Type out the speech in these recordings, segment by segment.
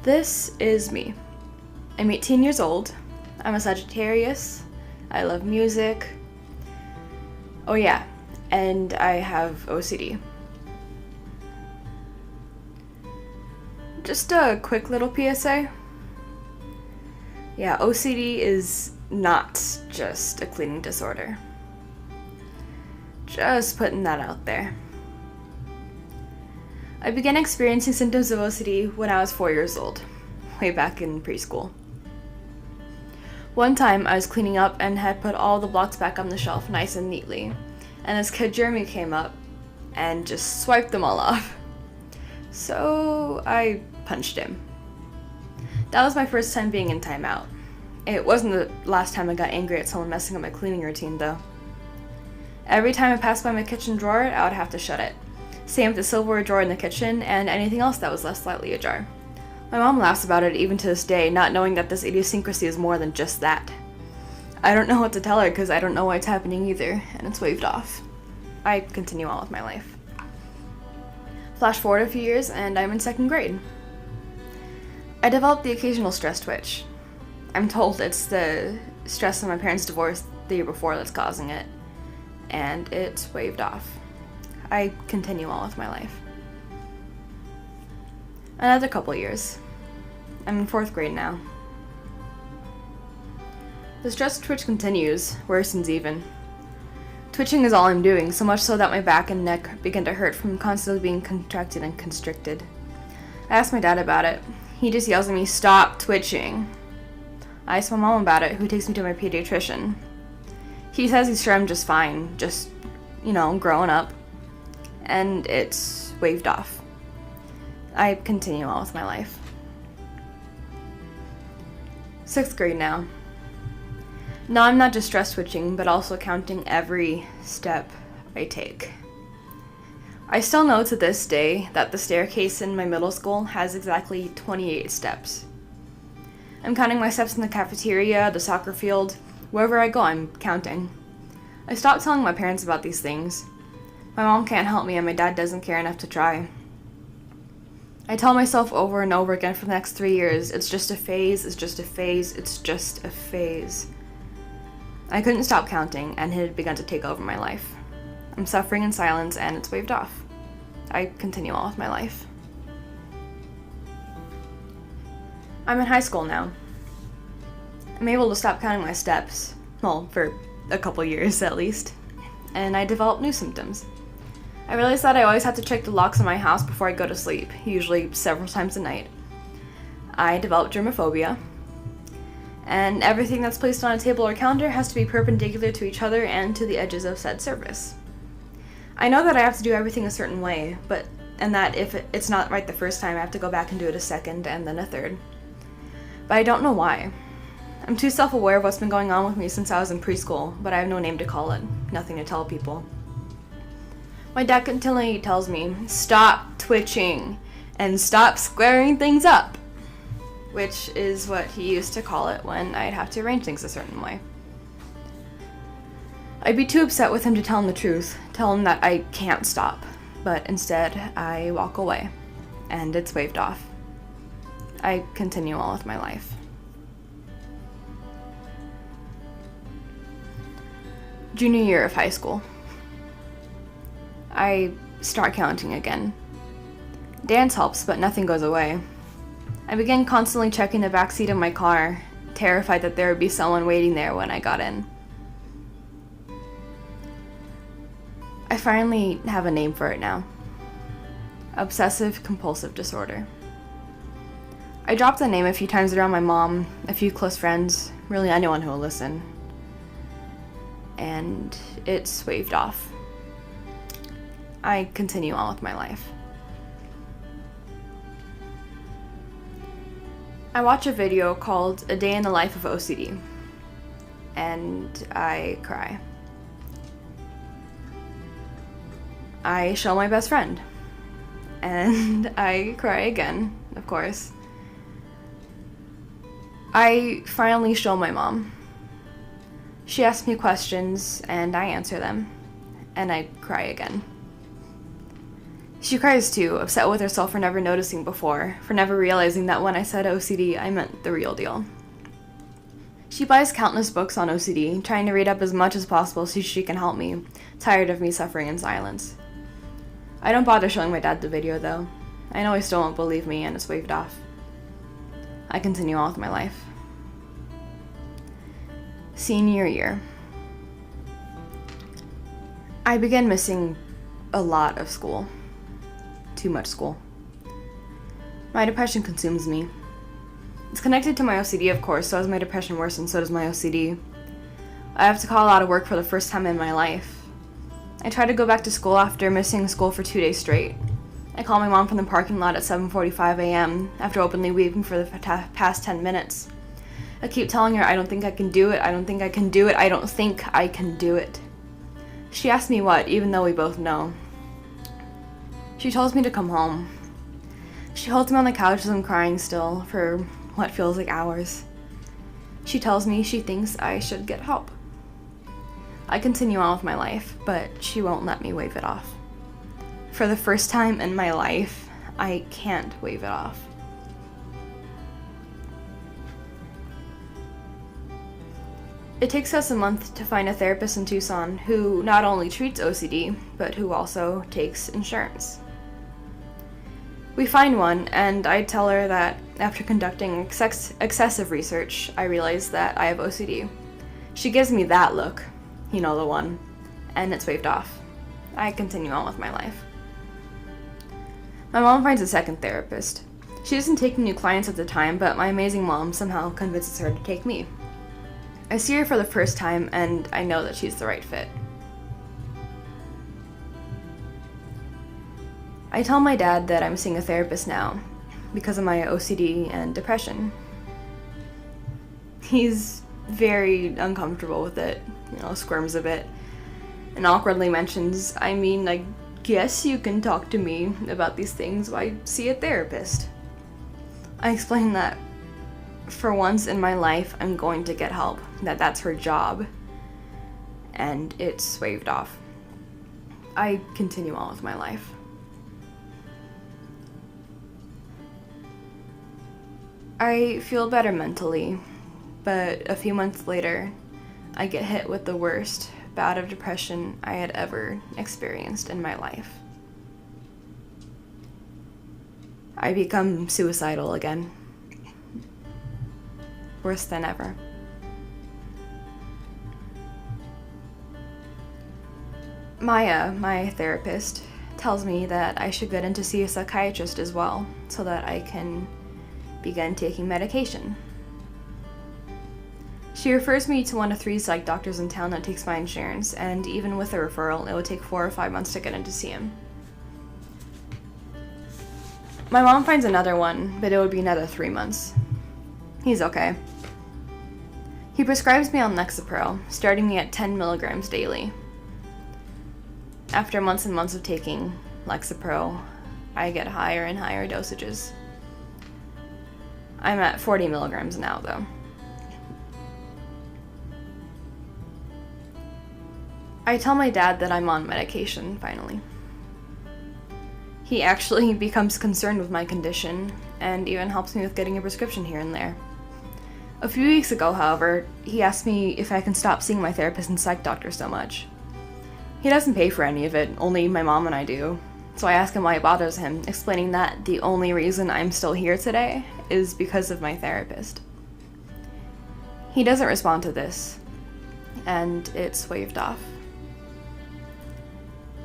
This is me. I'm 18 years old. I'm a Sagittarius. I love music. Oh yeah, and I have OCD. Just a quick little PSA. Yeah, OCD is not just a cleaning disorder. Just putting that out there. I began experiencing symptoms of OCD when I was 4 years old, way back in preschool. One time I was cleaning up and had put all the blocks back on the shelf nice and neatly, and this kid Jeremy came up and just swiped them all off. So I punched him. That was my first time being in timeout. It wasn't the last time I got angry at someone messing up my cleaning routine though. Every time I passed by my kitchen drawer, I would have to shut it. Same with the silverware drawer in the kitchen and anything else that was left slightly ajar. My mom laughs about it even to this day, not knowing that this idiosyncrasy is more than just that. I don't know what to tell her because I don't know why it's happening either, and it's waved off. I continue on with my life. Flash forward a few years and I'm in 2nd grade. I developed the occasional stress twitch. I'm told it's the stress of my parents' divorce the year before that's causing it, and it's waved off. I continue on with my life. Another couple years. I'm in 4th grade now. The stress twitch continues, worsens even. Twitching is all I'm doing, so much so that my back and neck begin to hurt from constantly being contracted and constricted. I asked my dad about it. He just yells at me, "Stop twitching." I asked my mom about it, who takes me to my pediatrician. He says he's sure I'm just fine, just, growing up. And it's waved off. I continue on with my life. 6th grade now. Now I'm not just stress twitching, but also counting every step I take. I still know to this day that the staircase in my middle school has exactly 28 steps. I'm counting my steps in the cafeteria, the soccer field, wherever I go I'm counting. I stopped telling my parents about these things. My mom can't help me and my dad doesn't care enough to try. I tell myself over and over again for the next 3 years, it's just a phase, it's just a phase, it's just a phase. I couldn't stop counting and it had begun to take over my life. I'm suffering in silence and it's waved off. I continue on with my life. I'm in high school now. I'm able to stop counting my steps, well, for a couple years at least, and I developed new symptoms. I realized that I always have to check the locks in my house before I go to sleep, usually several times a night. I developed germophobia, and everything that's placed on a table or counter has to be perpendicular to each other and to the edges of said surface. I know that I have to do everything a certain way, and that if it's not right the first time, I have to go back and do it a second and then a third. But I don't know why. I'm too self-aware of what's been going on with me since I was in preschool, but I have no name to call it, nothing to tell people. My dad continually tells me, "Stop twitching and stop squaring things up," which is what he used to call it when I'd have to arrange things a certain way. I'd be too upset with him to tell him the truth, tell him that I can't stop, but instead I walk away, and it's waved off. I continue on with my life. Junior year of high school. I start counting again. Dance helps, but nothing goes away. I began constantly checking the backseat of my car, terrified that there would be someone waiting there when I got in. I finally have a name for it now. Obsessive compulsive disorder. I dropped the name a few times around my mom, a few close friends, really anyone who will listen. And it's waved off. I continue on with my life. I watch a video called A Day in the Life of OCD, and I cry. I show my best friend, and I cry again, of course. I finally show my mom. She asks me questions, and I answer them, and I cry again. She cries too, upset with herself for never noticing before, for never realizing that when I said OCD, I meant the real deal. She buys countless books on OCD, trying to read up as much as possible so she can help me, tired of me suffering in silence. I don't bother showing my dad the video though. I know he still won't believe me and it's waved off. I continue on with my life. Senior year. I began missing a lot of school. Too much school. My depression consumes me. It's connected to my OCD, of course, so as my depression worsens, so does my OCD. I have to call out of work for the first time in my life. I try to go back to school after missing school for 2 days straight. I call my mom from the parking lot at 7:45 a.m. after openly weeping for the past 10 minutes. I keep telling her I don't think I can do it, I don't think I can do it, I don't think I can do it. She asks me what, even though we both know. She tells me to come home. She holds me on the couch as I'm crying still for what feels like hours. She tells me she thinks I should get help. I continue on with my life, but she won't let me wave it off. For the first time in my life, I can't wave it off. It takes us a month to find a therapist in Tucson who not only treats OCD, but who also takes insurance. We find one, and I tell her that after conducting excessive research, I realize that I have OCD. She gives me that look, you know the one, and it's waved off. I continue on with my life. My mom finds a second therapist. She isn't taking new clients at the time, but my amazing mom somehow convinces her to take me. I see her for the first time, and I know that she's the right fit. I tell my dad that I'm seeing a therapist now because of my OCD and depression. He's very uncomfortable with it, squirms a bit, and awkwardly mentions, I guess you can talk to me about these things, why see a therapist? I explain that for once in my life I'm going to get help, that's her job, and it's waved off. I continue on with my life. I feel better mentally, but a few months later, I get hit with the worst bout of depression I had ever experienced in my life. I become suicidal again. Worse than ever. Maya, my therapist, tells me that I should get in to see a psychiatrist as well, so that I can begin taking medication. She refers me to one of 3 psych doctors in town that takes my insurance, and even with a referral, it would take 4 or 5 months to get in to see him. My mom finds another one, but it would be another 3 months. He's okay. He prescribes me on Lexapro, starting me at 10 milligrams daily. After months and months of taking Lexapro, I get higher and higher dosages. I'm at 40 milligrams now, though. I tell my dad that I'm on medication, finally. He actually becomes concerned with my condition, and even helps me with getting a prescription here and there. A few weeks ago, however, he asked me if I can stop seeing my therapist and psych doctor so much. He doesn't pay for any of it, only my mom and I do. So I ask him why it bothers him, explaining that the only reason I'm still here today is because of my therapist. He doesn't respond to this, and it's waved off.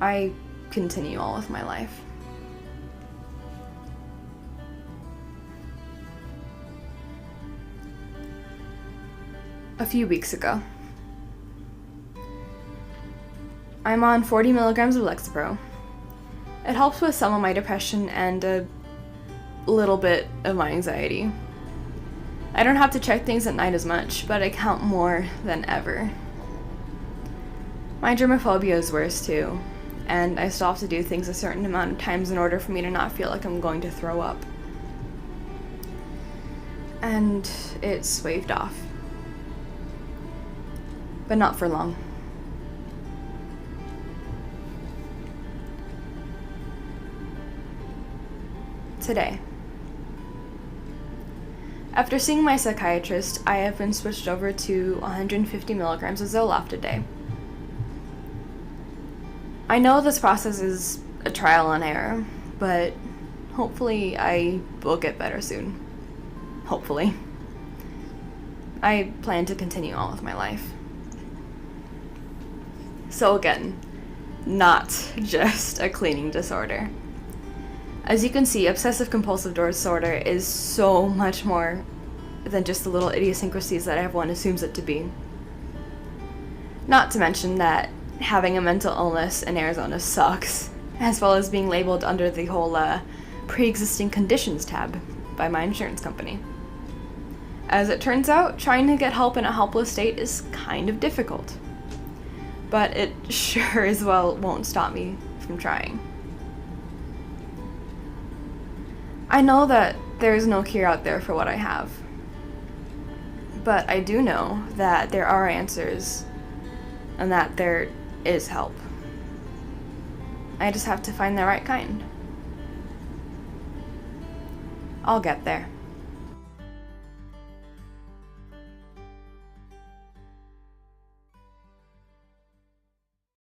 I continue on with my life. A few weeks ago, I'm on 40 milligrams of Lexapro. It helps with some of my depression and a little bit of my anxiety. I don't have to check things at night as much, but I count more than ever. My germophobia is worse too, and I still have to do things a certain amount of times in order for me to not feel like I'm going to throw up. And it's waved off. But not for long. today. After seeing my psychiatrist, I have been switched over to 150 milligrams of Zoloft a day. I know this process is a trial and error, but hopefully I will get better soon. Hopefully. I plan to continue on with my life. So again, not just a cleaning disorder. As you can see, obsessive compulsive disorder is so much more than just the little idiosyncrasies that everyone assumes it to be. Not to mention that having a mental illness in Arizona sucks, as well as being labeled under the whole pre-existing conditions tab by my insurance company. As it turns out, trying to get help in a helpless state is kind of difficult. But it sure as well won't stop me from trying. I know that there is no cure out there for what I have. But I do know that there are answers and that there is help. I just have to find the right kind. I'll get there.